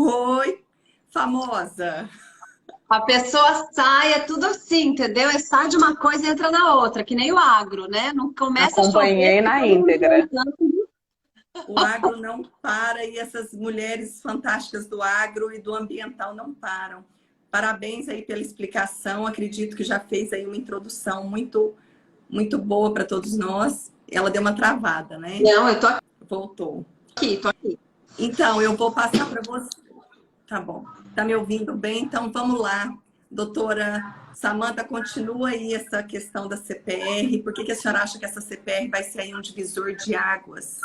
Oi, famosa. A pessoa sai, é tudo assim, entendeu? É sai de uma coisa e entra na outra, que nem o agro, né? Não começa a chover, Acompanhei porque na todo mundo íntegra. plantando. O agro não para e essas mulheres fantásticas do agro e do ambiental não param. Parabéns aí pela explicação. Acredito que já fez aí uma introdução muito boa para todos nós. Ela deu uma travada, né? Não, eu tô Voltou. aqui, tô aqui. Então, eu vou passar para você. Tá bom. Tá me ouvindo bem? Então, vamos lá. Doutora Samanta, continua aí essa questão da CPR. Por que a senhora acha que essa CPR vai ser aí um divisor de águas?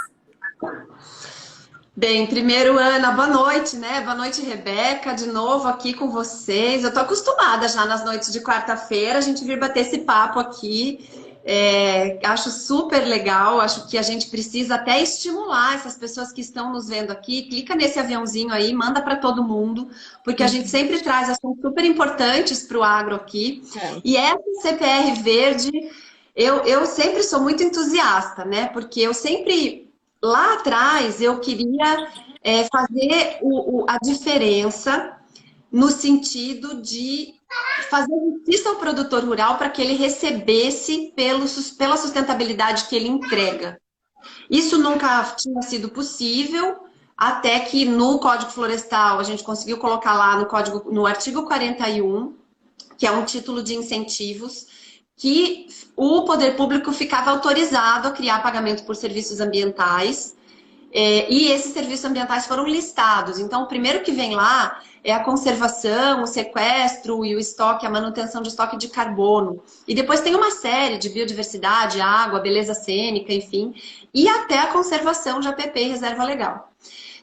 Bem, primeiro, Ana, boa noite, né? Boa noite, Rebeca, de novo aqui com vocês. Eu tô acostumada já nas noites de quarta-feira, a gente vir bater esse papo aqui. Acho super legal, acho que a gente precisa até estimular essas pessoas que estão nos vendo aqui. Clica nesse aviãozinho aí, manda para todo mundo, porque a gente sempre traz assuntos super importantes para o agro aqui. É. E essa CPR verde, eu sempre sou muito entusiasta, né? Porque eu sempre, lá atrás, eu queria fazer a diferença no sentido de fazer justiça ao produtor rural para que ele recebesse pela sustentabilidade que ele entrega. Isso nunca tinha sido possível, até que no Código Florestal a gente conseguiu colocar lá no artigo 41, que é um título de incentivos, que o poder público ficava autorizado a criar pagamento por serviços ambientais, e esses serviços ambientais foram listados. Então, o primeiro que vem lá é a conservação, o sequestro e o estoque, a manutenção de estoque de carbono. E depois tem uma série de biodiversidade, água, beleza cênica, enfim, e até a conservação de APP e reserva legal.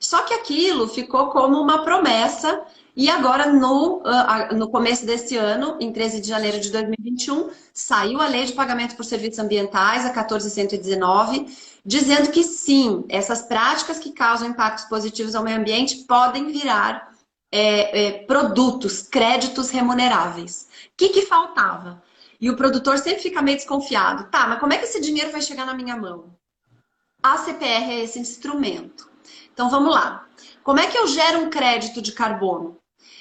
Só que aquilo ficou como uma promessa, e agora no começo desse ano, em 13 de janeiro de 2021, saiu a Lei de Pagamento por Serviços Ambientais, a 14.119, dizendo que sim, essas práticas que causam impactos positivos ao meio ambiente podem virar produtos, créditos remuneráveis. O que faltava? E o produtor sempre fica meio desconfiado. Tá, mas como é que esse dinheiro vai chegar na minha mão? A CPR é esse instrumento. Então vamos lá. Como é que eu gero um crédito de carbono?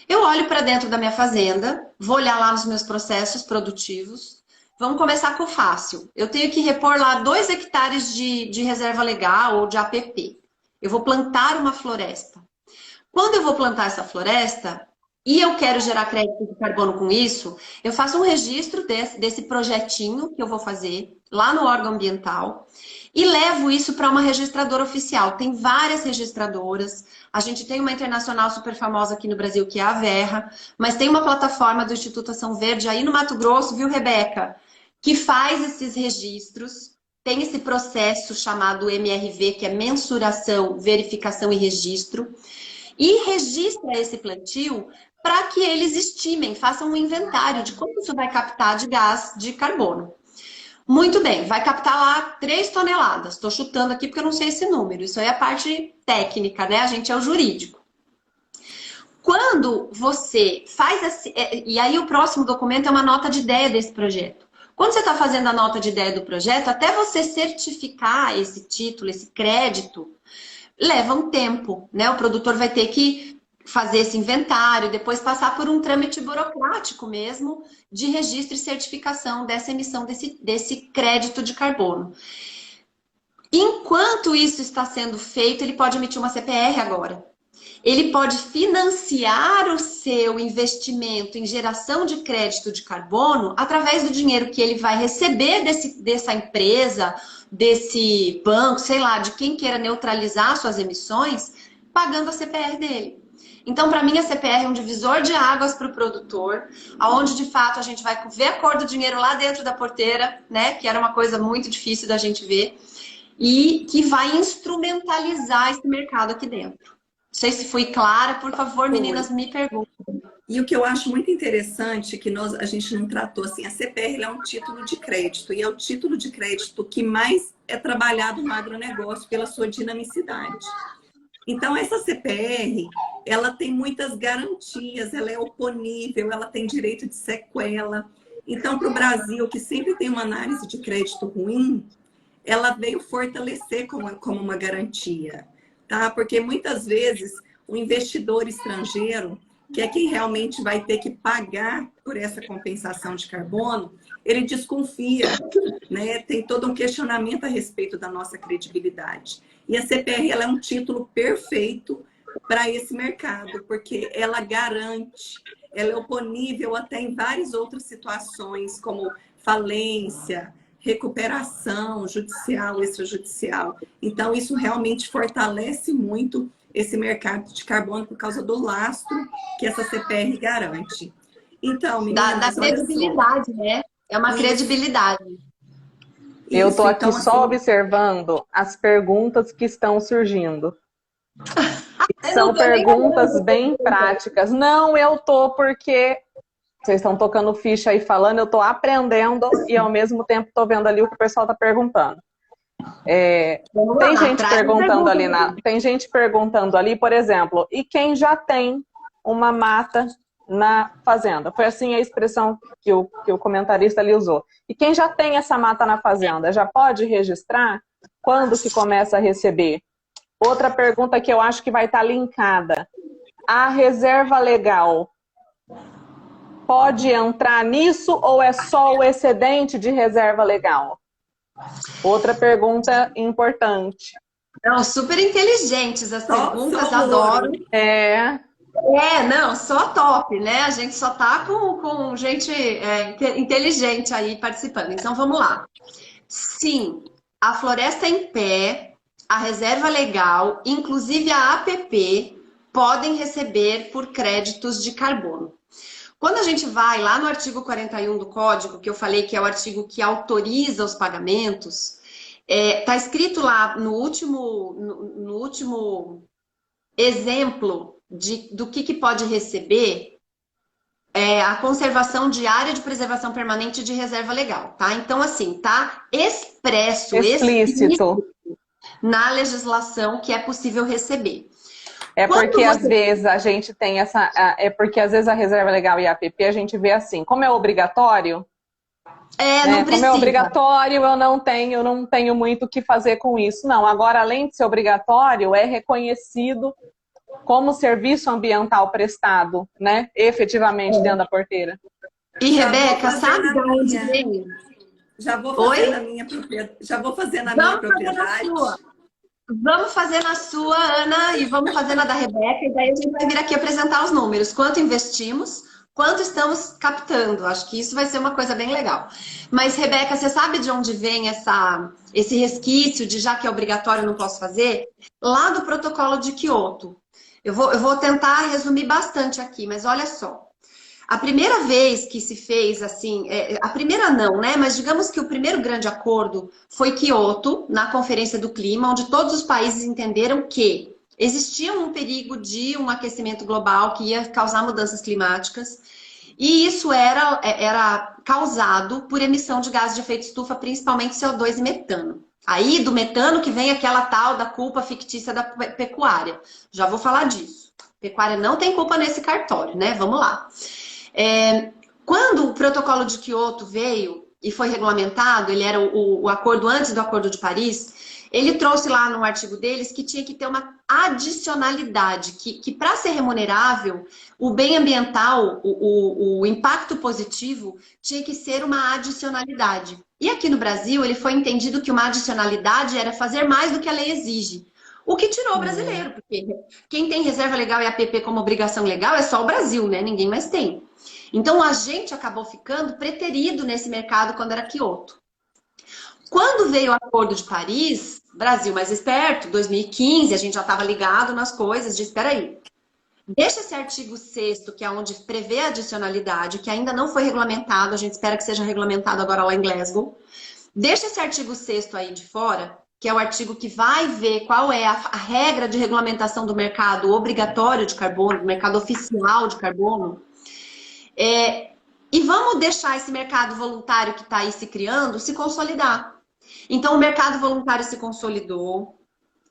Eu olho para dentro da minha fazenda, vou olhar lá nos meus processos produtivos. Vamos começar com o fácil. Eu tenho que repor lá 2 hectares de reserva legal ou de APP. Eu vou plantar uma floresta. Quando eu vou plantar essa floresta e eu quero gerar crédito de carbono com isso, eu faço um registro desse projetinho que eu vou fazer lá no órgão ambiental e levo isso para uma registradora oficial. Tem várias registradoras. A gente tem uma internacional super famosa aqui no Brasil, que é a Verra, mas tem uma plataforma do Instituto Ação Verde aí no Mato Grosso, viu, Rebeca? Que faz esses registros. Tem esse processo chamado MRV, que é mensuração, verificação e registro. E registra esse plantio para que eles estimem, façam um inventário de quanto isso vai captar de gás de carbono. Muito bem, vai captar lá 3 toneladas. Estou chutando aqui porque eu não sei esse número. Isso aí é a parte técnica, né? A gente é o jurídico. Quando você faz esse... E aí o próximo documento é uma nota de ideia desse projeto. Quando você está fazendo a nota de ideia do projeto, até você certificar esse título, esse crédito, leva um tempo, né? O produtor vai ter que fazer esse inventário, depois passar por um trâmite burocrático mesmo de registro e certificação dessa emissão desse crédito de carbono. Enquanto isso está sendo feito, ele pode emitir uma CPR agora. Ele pode financiar o seu investimento em geração de crédito de carbono através do dinheiro que ele vai receber dessa empresa, desse banco, sei lá, de quem queira neutralizar suas emissões, pagando a CPR dele. Então, para mim, a CPR é um divisor de águas para o produtor, onde, de fato, a gente vai ver a cor do dinheiro lá dentro da porteira, né? Que era uma coisa muito difícil da gente ver, e que vai instrumentalizar esse mercado aqui dentro. Não sei se fui clara, por favor, meninas, me perguntem. E o que eu acho muito interessante, que a gente não tratou assim, a CPR é um título de crédito, e é o título de crédito que mais é trabalhado no agronegócio pela sua dinamicidade. Então, essa CPR, ela tem muitas garantias, ela é oponível, ela tem direito de sequela. Então, para o Brasil, que sempre tem uma análise de crédito ruim, ela veio fortalecer como uma garantia, tá? Porque muitas vezes o investidor estrangeiro, que é quem realmente vai ter que pagar por essa compensação de carbono, ele desconfia, né? Tem todo um questionamento a respeito da nossa credibilidade. E a CPR ela é um título perfeito para esse mercado, porque ela garante, ela é oponível até em várias outras situações, como falência, recuperação judicial, extrajudicial. Então, isso realmente fortalece muito esse mercado de carbono por causa do lastro que essa CPR garante. Então, Da meninas, olha só. credibilidade, né? É uma credibilidade. Eu estou aqui então, só assim, observando as perguntas que estão surgindo. Eu São não tô nem perguntas olhando. bem práticas. Não, eu tô porque vocês estão tocando ficha aí falando, eu tô aprendendo e ao mesmo tempo tô vendo ali o que o pessoal tá perguntando. Vamos Tem lá, gente traz a perguntando pergunta ali, tem gente perguntando ali, por exemplo, e quem já tem uma mata na fazenda? Foi assim a expressão que o comentarista ali usou. E quem já tem essa mata na fazenda, já pode registrar? Quando que começa a receber? Outra pergunta que eu acho que vai estar linkada. A reserva legal pode entrar nisso ou é só o excedente de reserva legal? Outra pergunta importante. Não, super inteligentes as perguntas, só adoro. Não, só top, né? A gente só tá com gente inteligente aí participando. Então vamos lá. Sim, a floresta em pé, a reserva legal, inclusive a APP, podem receber por créditos de carbono. Quando a gente vai lá no artigo 41 do Código, que eu falei que é o artigo que autoriza os pagamentos, tá escrito lá no último exemplo do que pode receber a conservação de área de preservação permanente de reserva legal, tá? Então, assim, tá explícito na legislação que é possível receber. Porque às vezes a gente tem essa... porque às vezes a reserva legal e a APP a gente vê assim, como é obrigatório... não precisa. Como é obrigatório, eu não tenho muito o que fazer com isso. Não, agora além de ser obrigatório, é reconhecido como serviço ambiental prestado, né? Efetivamente dentro da porteira. E Rebeca, sabe de onde vem? Já vou fazer na minha propriedade. Já vou fazer na minha propriedade. Vamos fazer na sua, Ana, e vamos fazer na da Rebeca, e daí a gente vai vir aqui apresentar os números. Quanto investimos, quanto estamos captando. Acho que isso vai ser uma coisa bem legal. Mas, Rebeca, você sabe de onde vem esse resquício de já que é obrigatório não posso fazer? Lá do protocolo de Kyoto. Eu vou tentar resumir bastante aqui, mas olha só. A primeira vez que se fez assim, a primeira não, né? Mas digamos que o primeiro grande acordo foi Kyoto, na Conferência do Clima, onde todos os países entenderam que existia um perigo de um aquecimento global que ia causar mudanças climáticas. E isso era causado por emissão de gases de efeito estufa, principalmente CO2 e metano. Aí do metano que vem aquela tal da culpa fictícia da pecuária. Já vou falar disso. Pecuária não tem culpa nesse cartório, né? Vamos lá. Quando o protocolo de Kyoto veio e foi regulamentado, ele era o acordo antes do Acordo de Paris, ele trouxe lá no artigo deles que tinha que ter uma adicionalidade, que para ser remunerável, o bem ambiental, o impacto positivo, tinha que ser uma adicionalidade. E aqui no Brasil, ele foi entendido que uma adicionalidade era fazer mais do que a lei exige. O que tirou o brasileiro, porque quem tem reserva legal e APP como obrigação legal é só o Brasil, né? Ninguém mais tem. Então, a gente acabou ficando preterido nesse mercado quando era Kyoto. Quando veio o Acordo de Paris, Brasil mais esperto, 2015, a gente já estava ligado nas coisas, disse, espera aí, deixa esse artigo 6º, que é onde prevê a adicionalidade, que ainda não foi regulamentado, a gente espera que seja regulamentado agora lá em Glasgow. Deixa esse artigo 6º aí de fora, que é o artigo que vai ver qual é a regra de regulamentação do mercado obrigatório de carbono, do mercado oficial de carbono. E vamos deixar esse mercado voluntário que está aí se criando se consolidar. Então, o mercado voluntário se consolidou.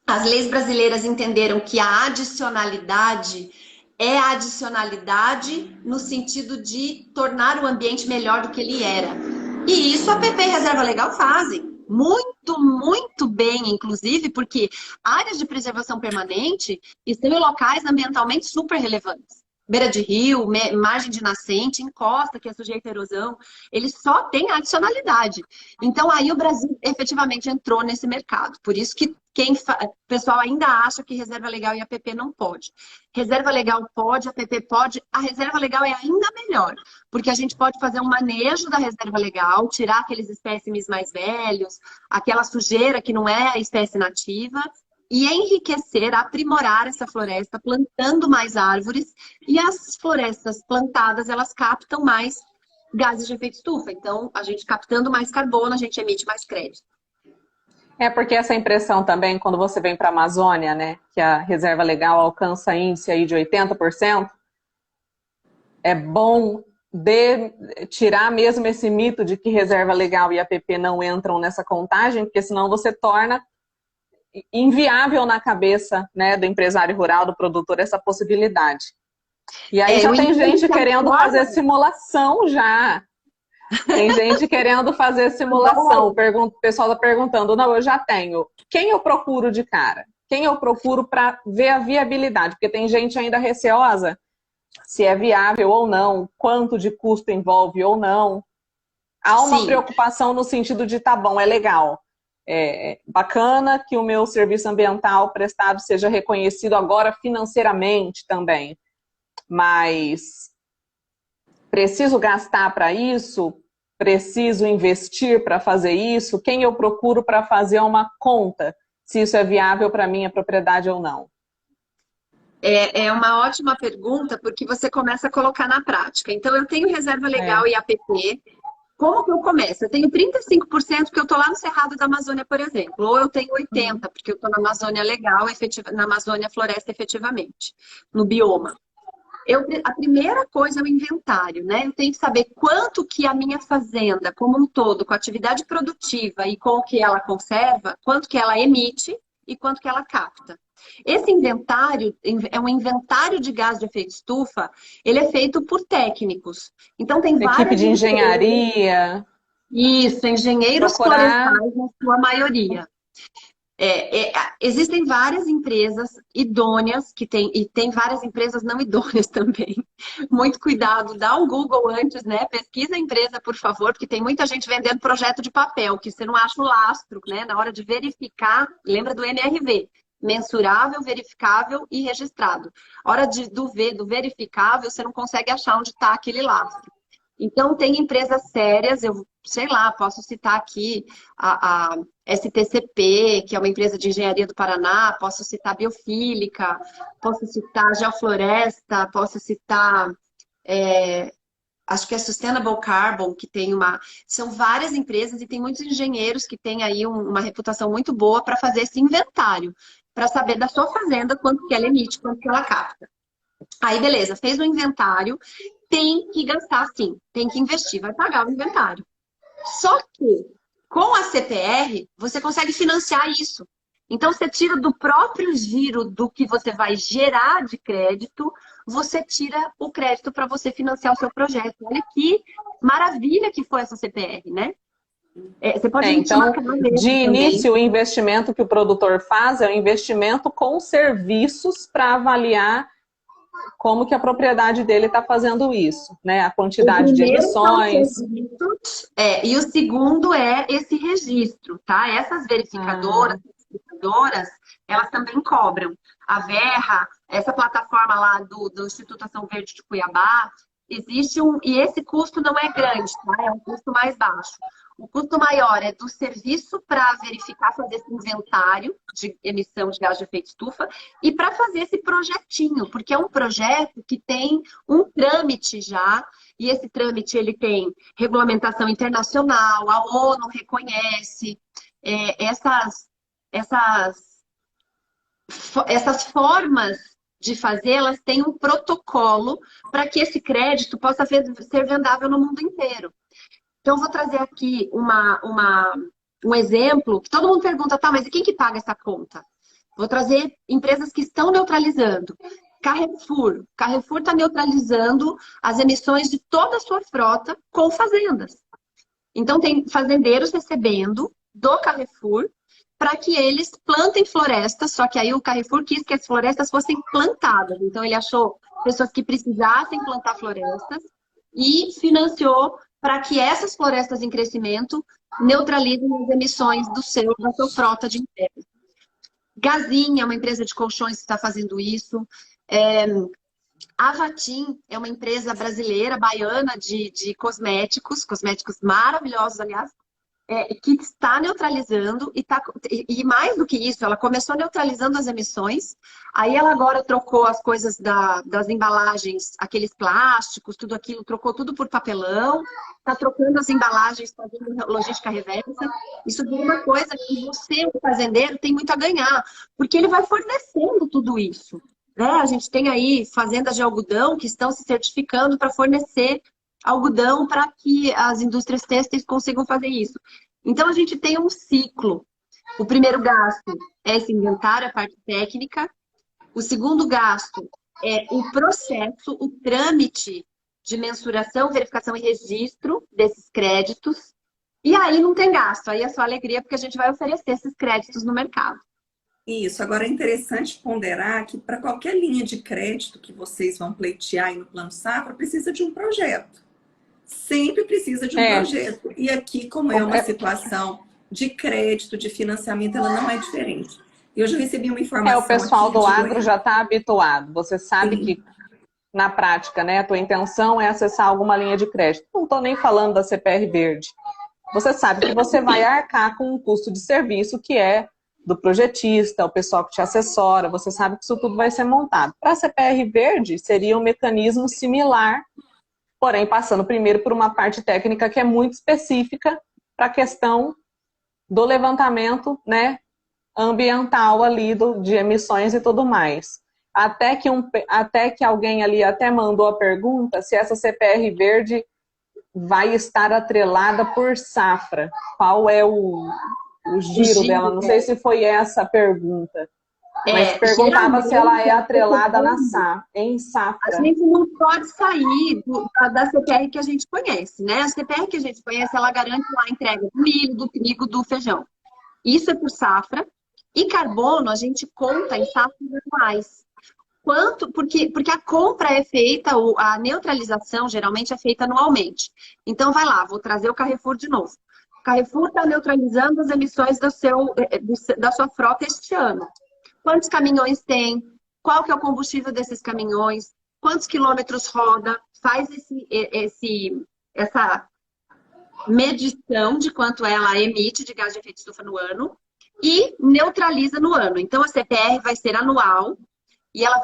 As leis brasileiras entenderam que a adicionalidade é a adicionalidade no sentido de tornar o ambiente melhor do que ele era. E isso a PP e Reserva Legal fazem. Muito, muito bem, inclusive, porque áreas de preservação permanente estão em locais ambientalmente super relevantes. Beira de rio, margem de nascente, encosta, que é sujeita à erosão, eles só têm adicionalidade. Então, aí o Brasil efetivamente entrou nesse mercado. Por isso que o pessoal ainda acha que reserva legal e APP não pode. Reserva legal pode, APP pode. A reserva legal é ainda melhor, porque a gente pode fazer um manejo da reserva legal, tirar aqueles espécimes mais velhos, aquela sujeira que não é a espécie nativa, e enriquecer, aprimorar essa floresta, plantando mais árvores, e as florestas plantadas, elas captam mais gases de efeito estufa. Então, a gente captando mais carbono, a gente emite mais crédito. É porque essa impressão também, quando você vem para a Amazônia, né, que a reserva legal alcança índice aí de 80%, é bom tirar mesmo esse mito de que reserva legal e APP não entram nessa contagem, porque senão você torna inviável na cabeça, né, do empresário rural, do produtor, essa possibilidade. E aí já tem gente querendo fazer simulação já. Tem gente querendo fazer simulação. O pessoal está perguntando, não, eu já tenho. Quem eu procuro de cara? Quem eu procuro para ver a viabilidade? Porque tem gente ainda receosa se é viável ou não, quanto de custo envolve ou não. Há uma preocupação no sentido de, tá bom, é legal. É bacana que o meu serviço ambiental prestado seja reconhecido agora financeiramente também. Mas preciso gastar para isso? Preciso investir para fazer isso? Quem eu procuro para fazer uma conta? Se isso é viável para minha propriedade ou não? É uma ótima pergunta, porque você começa a colocar na prática. Então, eu tenho reserva legal e APP. Como que eu começo? Eu tenho 35% porque eu estou lá no Cerrado da Amazônia, por exemplo. Ou eu tenho 80% porque eu estou na Amazônia legal, na Amazônia floresta efetivamente, no bioma. A primeira coisa é o inventário, né? Eu tenho que saber quanto que a minha fazenda, como um todo, com a atividade produtiva e com o que ela conserva, quanto que ela emite e quanto que ela capta. Esse inventário é um inventário de gás de efeito estufa, ele é feito por técnicos. Então tem várias equipe de engenharia. Isso, engenheiros florestais na sua maioria. Existem várias empresas idôneas e tem várias empresas não idôneas também. Muito cuidado, dá um Google antes, né? Pesquisa a empresa, por favor, porque tem muita gente vendendo projeto de papel, que você não acha o lastro, né? Na hora de verificar, lembra do MRV, mensurável, verificável e registrado. A hora do verificável, você não consegue achar onde está aquele lastro. Então, tem empresas sérias, eu sei lá, posso citar aqui a STCP, que é uma empresa de engenharia do Paraná, posso citar Biofílica, posso citar Geofloresta, posso citar, acho que é Sustainable Carbon, que tem são várias empresas e tem muitos engenheiros que têm aí uma reputação muito boa para fazer esse inventário, para saber da sua fazenda quanto que ela emite, quanto que ela capta. Aí, beleza, fez o inventário, tem que gastar sim, tem que investir, vai pagar o inventário. Só que, com a CPR, você consegue financiar isso. Então, você tira do próprio giro do que você vai gerar de crédito, você tira o crédito para você financiar o seu projeto. Olha que maravilha que foi essa CPR, né? Você pode então, de início, o investimento que o produtor faz é um investimento com serviços para avaliar como que a propriedade dele está fazendo isso, né? A quantidade de emissões. E o segundo é esse registro, tá? Essas verificadoras, elas também cobram. A Verra, essa plataforma lá do Instituto Ação Verde de Cuiabá, existe e esse custo não é grande, tá? É um custo mais baixo. O custo maior é do serviço para verificar, fazer esse inventário de emissão de gás de efeito estufa e para fazer esse projetinho, porque é um projeto que tem um trâmite já, e esse trâmite ele tem regulamentação internacional, a ONU reconhece essas formas de fazer, elas têm um protocolo para que esse crédito possa ser vendável no mundo inteiro. Então, eu vou trazer aqui um exemplo, que todo mundo pergunta, tá, mas e quem que paga essa conta? Vou trazer empresas que estão neutralizando. Carrefour está neutralizando as emissões de toda a sua frota com fazendas. Então, tem fazendeiros recebendo do Carrefour para que eles plantem florestas, só que aí o Carrefour quis que as florestas fossem plantadas. Então, ele achou pessoas que precisassem plantar florestas e financiou para que essas florestas em crescimento neutralizem as emissões da sua frota de empresas. Gazinha é uma empresa de colchões que está fazendo isso. A Vatim é uma empresa brasileira, baiana de cosméticos maravilhosos, aliás, que está neutralizando e mais do que isso, ela começou neutralizando as emissões, aí ela agora trocou as coisas das embalagens, aqueles plásticos, tudo aquilo, trocou tudo por papelão, está trocando as embalagens, fazendo logística reversa. Isso é uma coisa que você, o fazendeiro, tem muito a ganhar, porque ele vai fornecendo tudo isso. Né? A gente tem aí fazendas de algodão que estão se certificando para fornecer algodão para que as indústrias têxteis consigam fazer isso. Então, a gente tem um ciclo. O primeiro gasto é esse inventário, a parte técnica. O segundo gasto é o processo, o trâmite de mensuração, verificação e registro desses créditos. E aí não tem gasto, aí é só alegria, porque a gente vai oferecer esses créditos no mercado. Isso. Agora, é interessante ponderar que para qualquer linha de crédito que vocês vão pleitear aí no Plano Safra, precisa de um projeto. Sempre precisa de um projeto. E aqui, como é uma situação de crédito, de financiamento, ela não é diferente. Eu já recebi uma informação. O pessoal aqui do agro já está habituado. Você sabe Sim. que, na prática, né, a tua intenção é acessar alguma linha de crédito. Não estou nem falando da CPR Verde. Você sabe que você vai arcar com um custo de serviço que é do projetista, o pessoal que te assessora. Você sabe que isso tudo vai ser montado. Para a CPR Verde, seria um mecanismo similar, porém passando primeiro por uma parte técnica que é muito específica para a questão do levantamento, né, ambiental ali de emissões e tudo mais. Até que alguém ali até mandou a pergunta se essa CPR Verde vai estar atrelada por safra. Qual é o giro dela? Não sei se foi essa a pergunta. Mas perguntava se ela é atrelada em safra. A gente não pode sair da CPR que a gente conhece, né? A CPR que a gente conhece, ela garante lá a entrega do milho, do trigo, do feijão. Isso é por safra. E carbono, a gente conta em safras anuais. Porque a compra é feita, a neutralização geralmente é feita anualmente. Então, vai lá, vou trazer o Carrefour de novo. O Carrefour está neutralizando as emissões da sua frota este ano. Quantos caminhões tem? Qual que é o combustível desses caminhões? Quantos quilômetros roda? Faz essa medição de quanto ela emite de gás de efeito de estufa no ano e neutraliza no ano. Então, a CPR vai ser anual e ela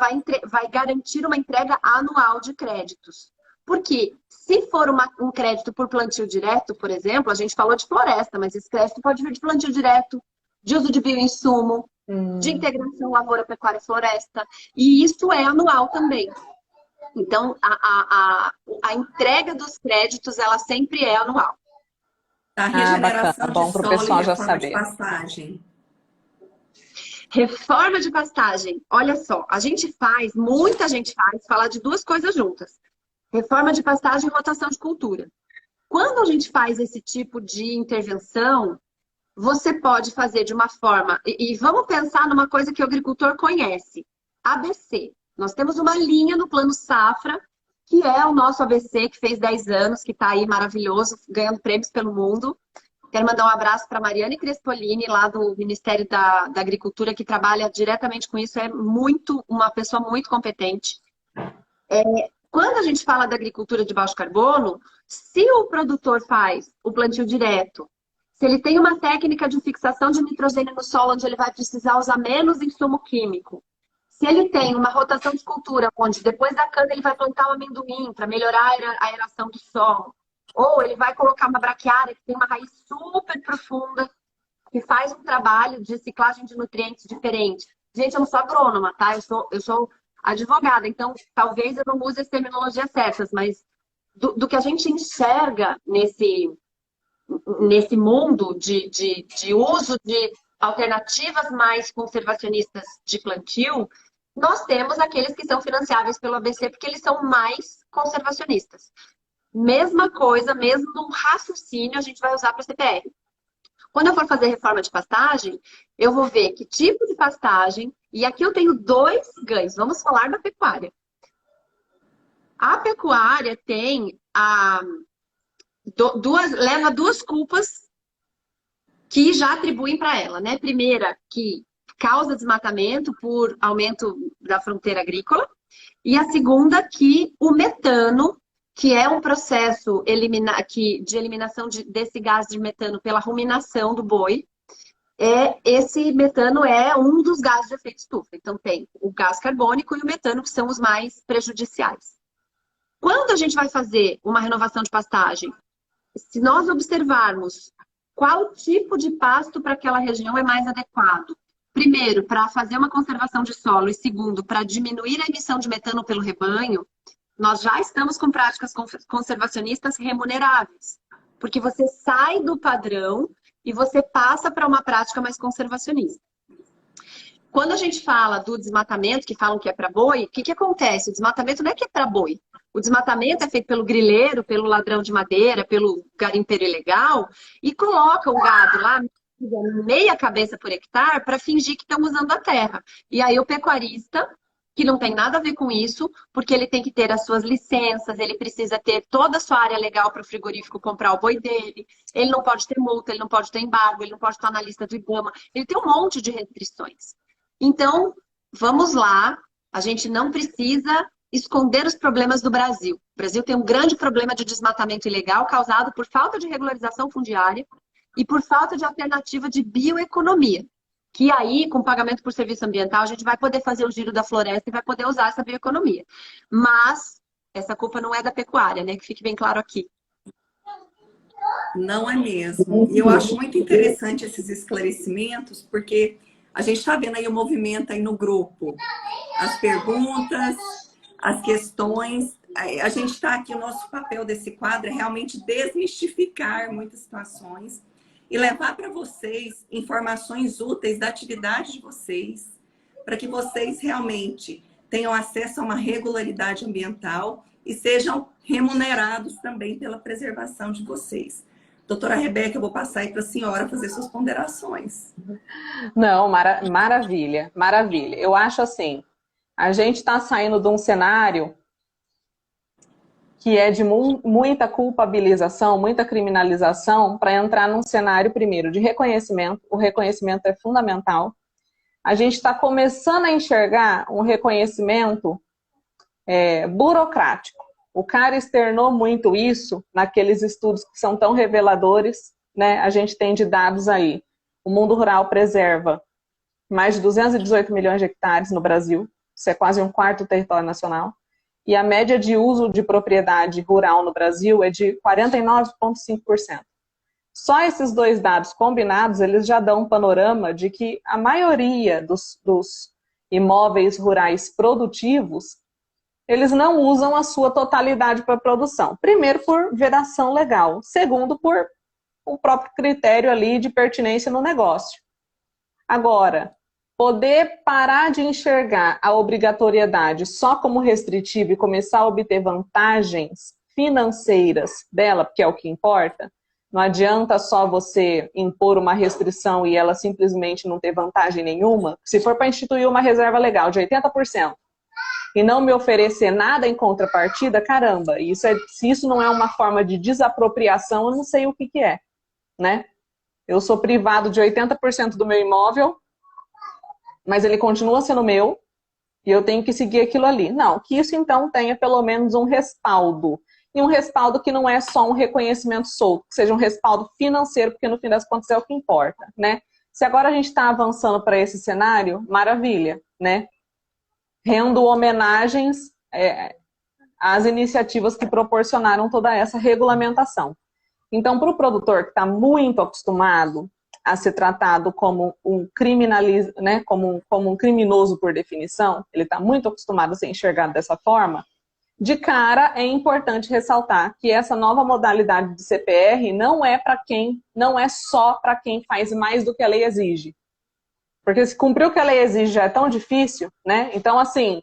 vai garantir uma entrega anual de créditos. Porque se for um crédito por plantio direto, por exemplo, a gente falou de floresta, mas esse crédito pode vir de plantio direto, de uso de bioinsumo, de integração lavoura, pecuária, floresta. E isso é anual também. Então, a entrega dos créditos, ela sempre é anual. A regeneração bom de para o solo pessoal e já reforma saber. de pastagem. Reforma de pastagem. Olha só, muita gente fala de duas coisas juntas. Reforma de pastagem e rotação de cultura. Quando a gente faz esse tipo de intervenção, você pode fazer de uma forma... E vamos pensar numa coisa que o agricultor conhece. ABC. Nós temos uma linha no Plano Safra, que é o nosso ABC, que fez 10 anos, que está aí maravilhoso, ganhando prêmios pelo mundo. Quero mandar um abraço para a Mariane Crespolini, lá do Ministério da Agricultura, que trabalha diretamente com isso. É uma pessoa muito competente. Quando a gente fala da agricultura de baixo carbono, se o produtor faz o plantio direto, se ele tem uma técnica de fixação de nitrogênio no solo, onde ele vai precisar usar menos insumo químico, se ele tem uma rotação de cultura, onde depois da cana ele vai plantar um amendoim para melhorar a aeração do solo, ou ele vai colocar uma braquiária que tem uma raiz super profunda, que faz um trabalho de ciclagem de nutrientes diferente. Gente, eu não sou agrônoma, tá? Eu sou advogada, então talvez eu não use as terminologias certas, mas do que a gente enxerga nesse mundo de uso de alternativas mais conservacionistas de plantio, nós temos aqueles que são financiáveis pelo ABC porque eles são mais conservacionistas. Mesma coisa, mesmo raciocínio, a gente vai usar para a CPR. Quando eu for fazer reforma de pastagem, eu vou ver que tipo de pastagem, e aqui eu tenho dois ganhos. Vamos falar da pecuária. A pecuária tem leva duas culpas que já atribuem para ela, né? Primeira, que causa desmatamento por aumento da fronteira agrícola. E a segunda, que o metano, que é um processo de eliminação desse gás de metano pela ruminação do boi, esse metano é um dos gases de efeito estufa. Então tem o gás carbônico e o metano, que são os mais prejudiciais. Quando a gente vai fazer uma renovação de pastagem, se nós observarmos qual tipo de pasto para aquela região é mais adequado, primeiro, para fazer uma conservação de solo, e segundo, para diminuir a emissão de metano pelo rebanho, nós já estamos com práticas conservacionistas remuneráveis. Porque você sai do padrão e você passa para uma prática mais conservacionista. Quando a gente fala do desmatamento, que falam que é para boi, o que acontece? O desmatamento não é que é para boi. O desmatamento é feito pelo grileiro, pelo ladrão de madeira, pelo garimpeiro ilegal, e coloca o gado lá, meia cabeça por hectare, para fingir que estão usando a terra. E aí o pecuarista, que não tem nada a ver com isso, porque ele tem que ter as suas licenças, ele precisa ter toda a sua área legal para o frigorífico comprar o boi dele, ele não pode ter multa, ele não pode ter embargo, ele não pode estar na lista do IBAMA, ele tem um monte de restrições. Então, vamos lá, a gente não precisa esconder os problemas do Brasil. O Brasil tem um grande problema de desmatamento ilegal causado por falta de regularização fundiária e por falta de alternativa de bioeconomia. Que aí, com pagamento por serviço ambiental, a gente vai poder fazer o giro da floresta e vai poder usar essa bioeconomia. Mas essa culpa não é da pecuária, né? Que fique bem claro aqui. Não é mesmo. E eu acho muito interessante esses esclarecimentos, porque a gente está vendo aí o movimento aí no grupo. As perguntas, as questões. A gente está aqui, o nosso papel desse quadro é realmente desmistificar muitas situações e levar para vocês informações úteis da atividade de vocês, para que vocês realmente tenham acesso a uma regularidade ambiental e sejam remunerados também pela preservação de vocês. Doutora Rebeca, eu vou passar aí para a senhora fazer suas ponderações. Não, maravilha, maravilha. Eu acho assim, a gente está saindo de um cenário que é de muita culpabilização, muita criminalização, para entrar num cenário, primeiro, de reconhecimento. O reconhecimento é fundamental. A gente está começando a enxergar um reconhecimento burocrático. O cara externou muito isso naqueles estudos que são tão reveladores, né? A gente tem de dados aí. O mundo rural preserva mais de 218 milhões de hectares no Brasil. Isso é quase um quarto do território nacional. E a média de uso de propriedade rural no Brasil é de 49,5%. Só esses dois dados combinados, eles já dão um panorama de que a maioria dos imóveis rurais produtivos, eles não usam a sua totalidade para produção. Primeiro, por vedação legal. Segundo, por o próprio critério ali de pertinência no negócio. Agora, poder parar de enxergar a obrigatoriedade só como restritiva e começar a obter vantagens financeiras dela, porque é o que importa, não adianta só você impor uma restrição e ela simplesmente não ter vantagem nenhuma. Se for para instituir uma reserva legal de 80% e não me oferecer nada em contrapartida, caramba, se isso não é uma forma de desapropriação, eu não sei o que é, né? Eu sou privado de 80% do meu imóvel, mas ele continua sendo meu e eu tenho que seguir aquilo ali. Não, que isso então tenha pelo menos um respaldo. E um respaldo que não é só um reconhecimento solto, que seja um respaldo financeiro, porque no fim das contas é o que importa, né? Se agora a gente está avançando para esse cenário, maravilha, né? Rendo homenagens às iniciativas que proporcionaram toda essa regulamentação. Então, para o produtor que está muito acostumado a ser tratado como um né, como um criminoso por definição, ele está muito acostumado a ser enxergado dessa forma, de cara é importante ressaltar que essa nova modalidade de CPR não é só para quem faz mais do que a lei exige. Porque se cumprir o que a lei exige já é tão difícil, né? Então, assim,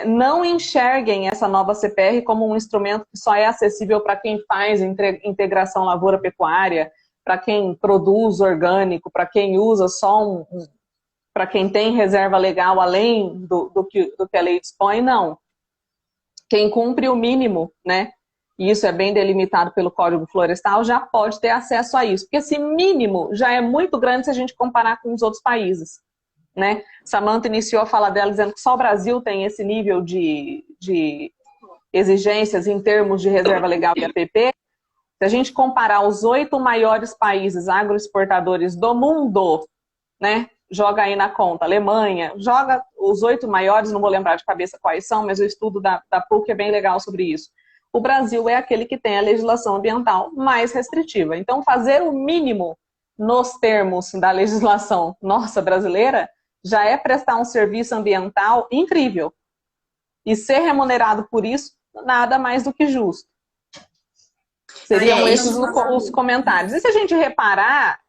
não enxerguem essa nova CPR como um instrumento que só é acessível para quem faz integração lavoura-pecuária, para quem produz orgânico, para quem usa só para quem tem reserva legal além do que a lei dispõe, não. Quem cumpre o mínimo, né? E isso é bem delimitado pelo Código Florestal, já pode ter acesso a isso. Porque esse mínimo já é muito grande se a gente comparar com os outros países, né? Samantha iniciou a fala dela dizendo que só o Brasil tem esse nível de exigências em termos de reserva legal e APP. Se a gente comparar os 8 maiores países agroexportadores do mundo, né? Joga aí na conta, Alemanha, joga os 8 maiores, não vou lembrar de cabeça quais são, mas o estudo da PUC é bem legal sobre isso. O Brasil é aquele que tem a legislação ambiental mais restritiva. Então, fazer o mínimo nos termos da legislação nossa brasileira já é prestar um serviço ambiental incrível. E ser remunerado por isso, nada mais do que justo. Seriam esses os comentários. E se a gente reparar,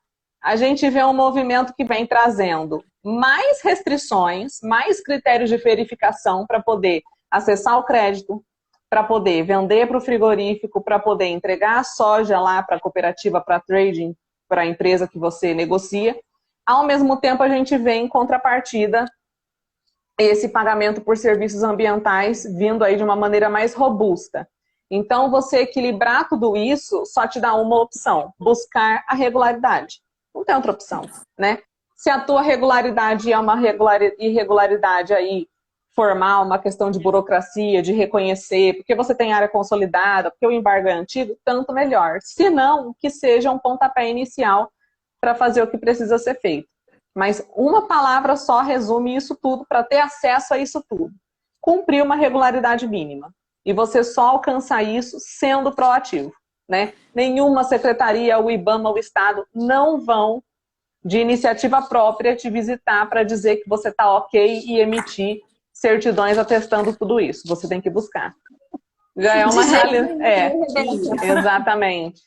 a gente vê um movimento que vem trazendo mais restrições, mais critérios de verificação para poder acessar o crédito, para poder vender para o frigorífico, para poder entregar a soja lá para a cooperativa, para trading, para a empresa que você negocia. Ao mesmo tempo, a gente vê em contrapartida esse pagamento por serviços ambientais vindo aí de uma maneira mais robusta. Então, você equilibrar tudo isso só te dá uma opção, buscar a regularidade. Não tem outra opção, né? Se a tua regularidade é uma irregularidade aí formal, uma questão de burocracia, de reconhecer, porque você tem área consolidada, porque o embargo é antigo, tanto melhor. Se não, que seja um pontapé inicial para fazer o que precisa ser feito. Mas uma palavra só resume isso tudo para ter acesso a isso tudo. Cumprir uma regularidade mínima. E você só alcança isso sendo proativo, né? Nenhuma secretaria, o IBAMA, o Estado não vão, de iniciativa própria, te visitar para dizer que você está ok e emitir certidões atestando tudo isso. Você tem que buscar. Já é uma realidade. Exatamente.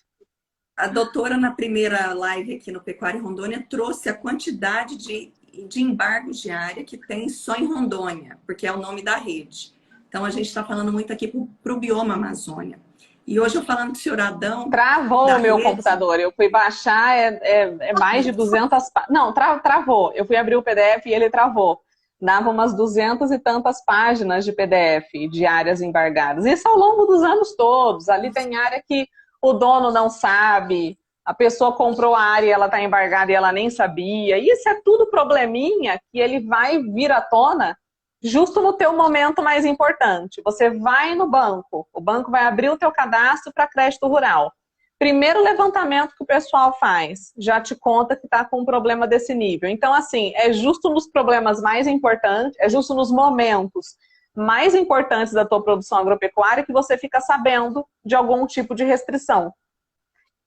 A doutora, na primeira live aqui no Pecuária Rondônia, trouxe a quantidade de embargos de área que tem só em Rondônia, porque é o nome da rede. Então, a gente está falando muito aqui para o bioma Amazônia. E hoje eu falando com o senhor Adão... Travou o meu computador. Eu fui baixar, é mais de 200... Não, travou. Eu fui abrir o PDF e ele travou. Dava umas 200 e tantas páginas de PDF de áreas embargadas. Isso ao longo dos anos todos. Ali tem área que o dono não sabe, a pessoa comprou a área e ela está embargada e ela nem sabia. Isso é tudo probleminha que ele vai vir à tona justo no teu momento mais importante. Você vai no banco, o banco vai abrir o teu cadastro para crédito rural. Primeiro levantamento que o pessoal faz, já te conta que está com um problema desse nível. Então, assim, é justo nos problemas mais importantes, é justo nos momentos mais importantes da tua produção agropecuária que você fica sabendo de algum tipo de restrição.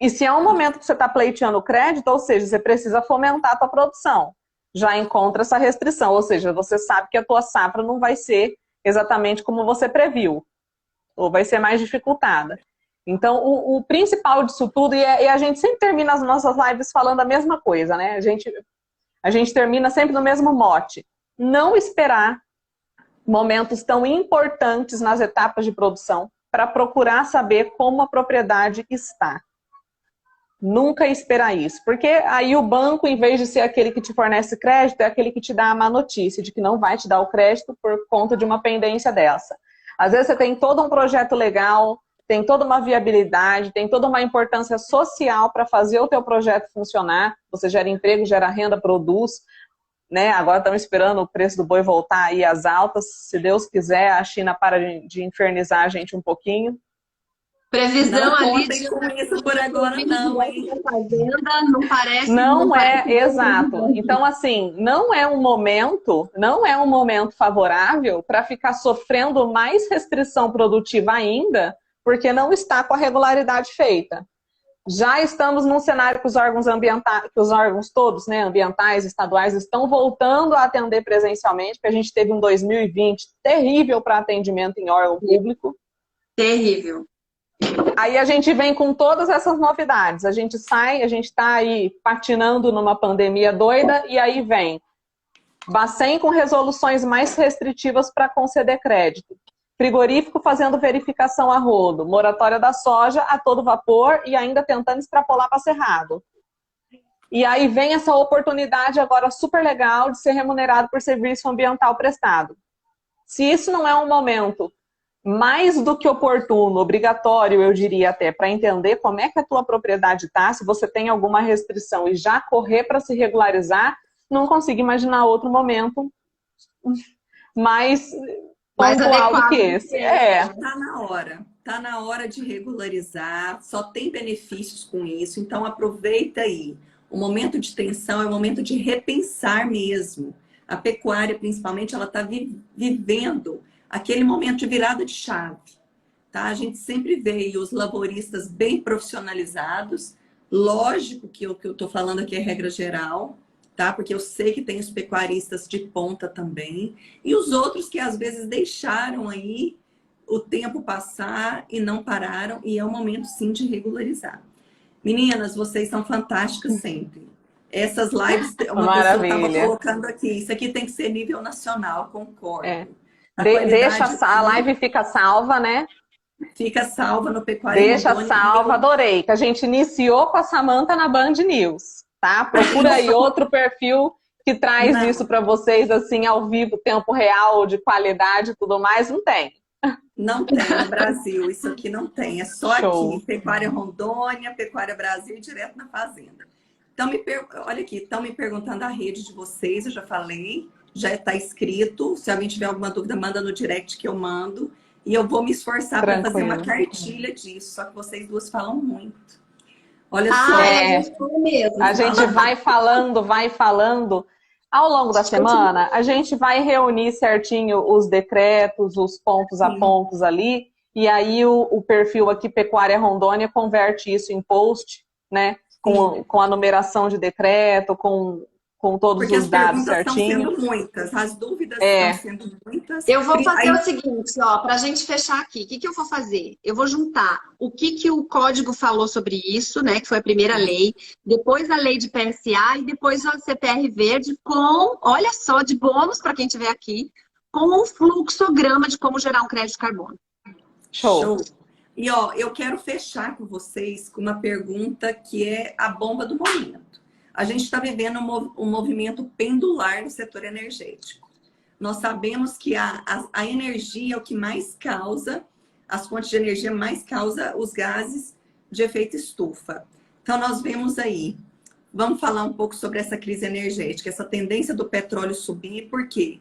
E se é um momento que você está pleiteando crédito, ou seja, você precisa fomentar a tua produção, já encontra essa restrição, ou seja, você sabe que a tua safra não vai ser exatamente como você previu, ou vai ser mais dificultada. Então, o principal disso tudo, e a gente sempre termina as nossas lives falando a mesma coisa, né? A gente termina sempre no mesmo mote. Não esperar momentos tão importantes nas etapas de produção para procurar saber como a propriedade está. Nunca esperar isso, porque aí o banco, em vez de ser aquele que te fornece crédito, é aquele que te dá a má notícia de que não vai te dar o crédito por conta de uma pendência dessa. Às vezes você tem todo um projeto legal, tem toda uma viabilidade, tem toda uma importância social para fazer o teu projeto funcionar, você gera emprego, gera renda, produz, né? Agora estamos esperando o preço do boi voltar aí às altas, se Deus quiser, a China para de infernizar a gente um pouquinho. Previsão não ali de com isso por agora não, hein? Fazenda, não parece. Não é, exato. Então, assim, não é um momento favorável para ficar sofrendo mais restrição produtiva ainda, porque não está com a regularidade feita. Já estamos num cenário que os órgãos ambientais, que os órgãos todos, né, ambientais, estaduais, estão voltando a atender presencialmente, porque a gente teve um 2020 terrível para atendimento em órgão público. Terrível. Aí a gente vem com todas essas novidades. A gente sai, a gente está aí patinando numa pandemia doida, e aí vem Bacen com resoluções mais restritivas para conceder crédito. frigorífico fazendo verificação a rodo, moratória da soja a todo vapor e ainda tentando extrapolar para Cerrado. E aí vem essa oportunidade agora super legal de ser remunerado por serviço ambiental prestado. Se isso não é um momento mais do que oportuno, obrigatório, eu diria até, para entender como é que a tua propriedade está, se você tem alguma restrição e já correr para se regularizar, não consigo imaginar outro momento mais pontual do que esse. Tá na hora de regularizar, só tem benefícios com isso, então aproveita aí. O momento de tensão é o momento de repensar mesmo. A pecuária, principalmente, ela está vivendo aquele momento de virada de chave. Tá? A gente sempre vê os lavoristas bem profissionalizados. Lógico que o que eu estou falando aqui é regra geral, tá? Porque eu sei que tem os pecuaristas de ponta também. E os outros que às vezes deixaram aí o tempo passar e não pararam. E é o momento, sim, de regularizar. Meninas, vocês são fantásticas sempre. Essas lives, uma pessoa estava colocando aqui, isso aqui tem que ser nível nacional, concordo. Deixa a live fica salva, né? Fica salva no Pecuária Deixa salva, adorei. Que a gente iniciou com a Samantha na Band News, tá? Procura aí outro perfil que traz isso para vocês, assim, ao vivo, tempo real, de qualidade e tudo mais. Não tem. Não tem no Brasil, isso aqui não tem. É só aqui, Pecuária Rondônia, Pecuária Brasil e direto na fazenda. Então, olha aqui, estão me perguntando a rede de vocês, eu já falei, já está escrito. Se alguém tiver alguma dúvida, manda no direct que eu mando. E eu vou me esforçar para fazer uma cartilha disso, só que vocês duas falam muito. Olha só. A gente vai falando. Ao longo da semana, a gente vai reunir certinho os decretos, os pontos a pontos ali, e aí o perfil aqui, Pecuária Rondônia, converte isso em post, né? Com a numeração de decreto, com todos os dados certinho. Estão sendo muitas, as dúvidas estão sendo muitas. Eu vou fazer o seguinte, ó, para a gente fechar aqui. O que eu vou fazer? Eu vou juntar o que o código falou sobre isso, né? Que foi a primeira lei, depois a lei de PSA e depois a CPR verde com, olha só, de bônus para quem estiver aqui, com um fluxograma de como gerar um crédito de carbono. Show! E ó, eu quero fechar com vocês com uma pergunta que é a bomba do momento. A gente está vivendo um movimento pendular no setor energético. Nós sabemos que a energia é o que mais causa, as fontes de energia mais causa os gases de efeito estufa. Então, nós vemos aí, vamos falar um pouco sobre essa crise energética, essa tendência do petróleo subir, por quê?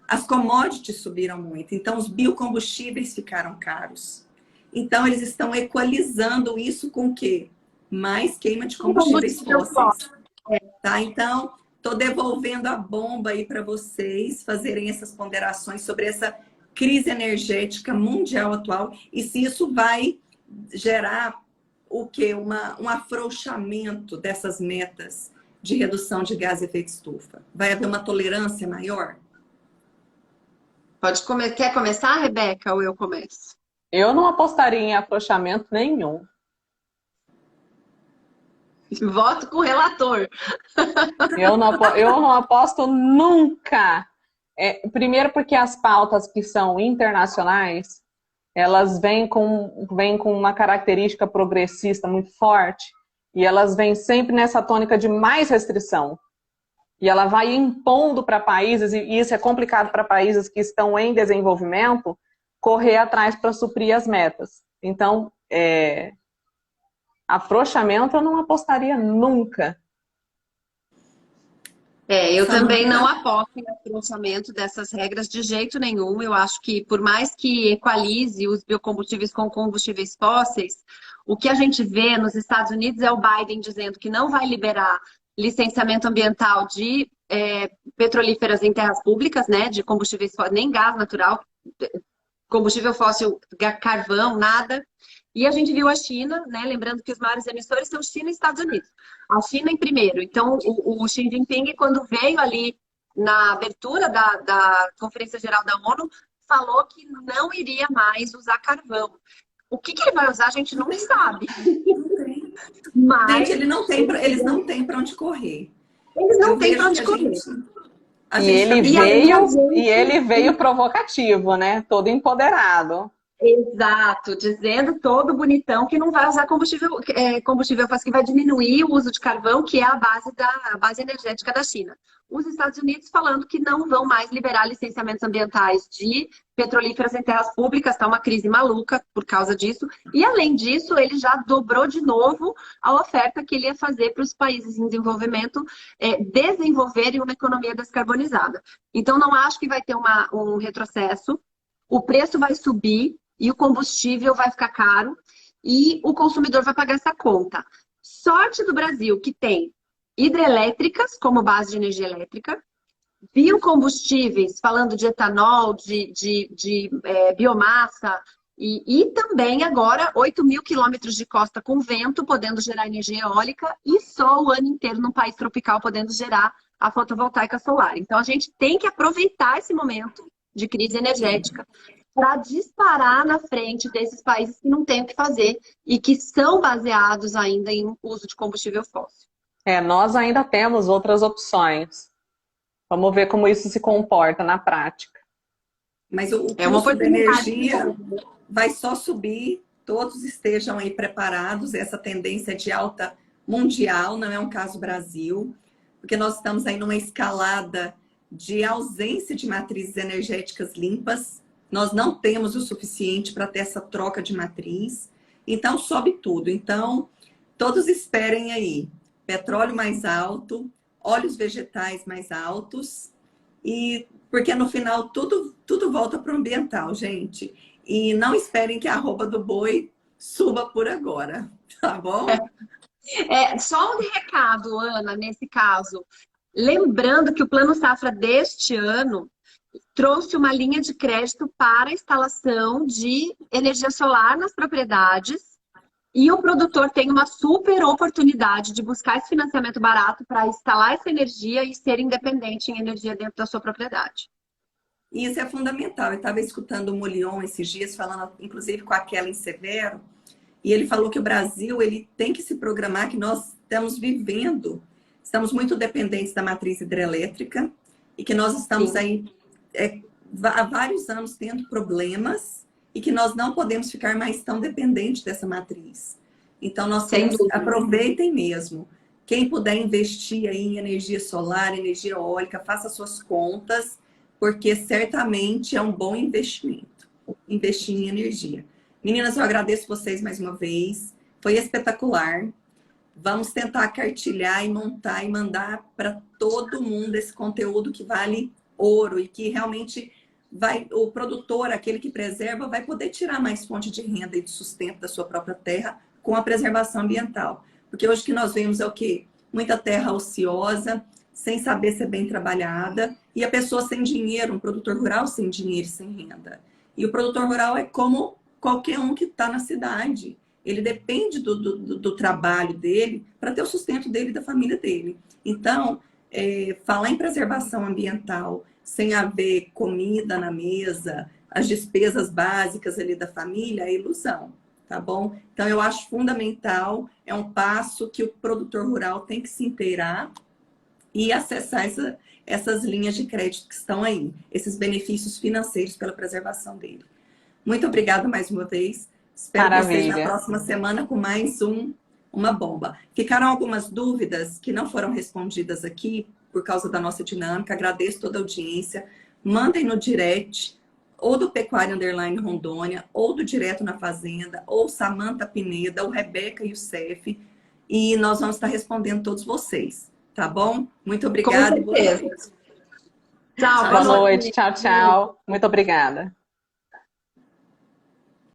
As commodities subiram muito, então os biocombustíveis ficaram caros. Então, eles estão equalizando isso com o quê? Mais queima de combustíveis fósseis. Tá? Então, estou devolvendo a bomba aí para vocês fazerem essas ponderações sobre essa crise energética mundial atual e se isso vai gerar o quê? Um afrouxamento dessas metas de redução de gás de efeito estufa. Vai haver uma tolerância maior? Quer começar, Rebeca, ou eu começo? Eu não apostaria em afrouxamento nenhum. Voto com o relator. Eu não aposto nunca. Primeiro porque as pautas que são internacionais, elas vêm com uma característica progressista muito forte e elas vêm sempre nessa tônica de mais restrição. E ela vai impondo para países, e isso é complicado para países que estão em desenvolvimento, correr atrás para suprir as metas. Então, afrouxamento eu não apostaria nunca. Eu também não aposto em afrouxamento dessas regras de jeito nenhum. Eu acho que, por mais que equalize os biocombustíveis com combustíveis fósseis, o que a gente vê nos Estados Unidos é o Biden dizendo que não vai liberar licenciamento ambiental de petrolíferas em terras públicas, né, de combustíveis fósseis, nem gás natural, combustível fóssil, carvão, nada. E a gente viu a China, né? Lembrando que os maiores emissores são China e Estados Unidos. A China em primeiro. Então, o Xi Jinping, quando veio ali na abertura da Conferência Geral da ONU, falou que não iria mais usar carvão. O que ele vai usar, a gente não sabe. Mas... Gente, eles não têm para onde correr. Eles não têm para onde correr. A E gente ele veio provocativo, né? Todo empoderado. Exato, dizendo todo bonitão que não vai usar combustível fóssil, que vai diminuir o uso de carvão, que é a base energética da China. Os Estados Unidos falando que não vão mais liberar licenciamentos ambientais de petrolíferas em terras públicas, está uma crise maluca por causa disso. E além disso, ele já dobrou de novo a oferta que ele ia fazer para os países em desenvolvimento desenvolverem uma economia descarbonizada. Então, não acho que vai ter um retrocesso. O preço vai subir e o combustível vai ficar caro e o consumidor vai pagar essa conta. Sorte do Brasil que tem hidrelétricas como base de energia elétrica, biocombustíveis, falando de etanol, de biomassa, e também agora 8.000 quilômetros de costa com vento, podendo gerar energia eólica, e sol o ano inteiro num país tropical, podendo gerar a fotovoltaica solar. Então a gente tem que aproveitar esse momento de crise energética para disparar na frente desses países que não têm o que fazer e que são baseados ainda em uso de combustível fóssil. Nós ainda temos outras opções. Vamos ver como isso se comporta na prática. Mas o custo da energia vai só subir, todos estejam aí preparados, essa tendência de alta mundial, não é um caso Brasil, porque nós estamos aí numa escalada de ausência de matrizes energéticas limpas. Nós não temos o suficiente para ter essa troca de matriz. Então, sobe tudo. Então, todos esperem aí. Petróleo mais alto, óleos vegetais mais altos. E porque no final tudo volta para o ambiental, gente. E não esperem que a arroba do boi suba por agora. Tá bom? Só um recado, Ana, nesse caso. Lembrando que o Plano Safra deste ano trouxe uma linha de crédito para a instalação de energia solar nas propriedades e o produtor tem uma super oportunidade de buscar esse financiamento barato para instalar essa energia e ser independente em energia dentro da sua propriedade. Isso é fundamental. Eu estava escutando o Molion esses dias, falando inclusive com a Kellen Severo, e ele falou que o Brasil ele tem que se programar, que nós estamos muito dependentes da matriz hidrelétrica e que nós estamos aí há vários anos tendo problemas e que nós não podemos ficar mais tão dependentes dessa matriz. Então, aproveitem mesmo. Quem puder investir aí em energia solar, energia eólica, faça suas contas, porque certamente é um bom investimento. Investir em energia. Meninas, eu agradeço vocês mais uma vez. Foi espetacular. Vamos tentar cartilhar e montar e mandar para todo mundo esse conteúdo que vale ouro e que realmente o produtor, aquele que preserva, vai poder tirar mais fonte de renda e de sustento da sua própria terra com a preservação ambiental. Porque hoje o que nós vemos é o quê? Muita terra ociosa, sem saber ser bem trabalhada, e a pessoa sem dinheiro, um produtor rural sem dinheiro e sem renda. E o produtor rural é como qualquer um que está na cidade. Ele depende do trabalho dele para ter o sustento dele e da família dele. Então, falar em preservação ambiental sem haver comida na mesa, as despesas básicas ali da família, é ilusão, tá bom? Então, eu acho fundamental, é um passo que o produtor rural tem que se inteirar e acessar essas linhas de crédito que estão aí, esses benefícios financeiros pela preservação dele. Muito obrigada mais uma vez. Espero vocês na próxima semana com mais uma bomba. Ficaram algumas dúvidas que não foram respondidas aqui por causa da nossa dinâmica. Agradeço toda a audiência. Mandem no direct, ou do Pecuária _ Rondônia, ou do Direto na Fazenda, ou Samanta Pineda, ou Rebeca e o Cef. E nós vamos estar respondendo todos vocês. Tá bom? Muito obrigada. Com certeza. Tchau, boa noite. Tchau, tchau. Muito obrigada.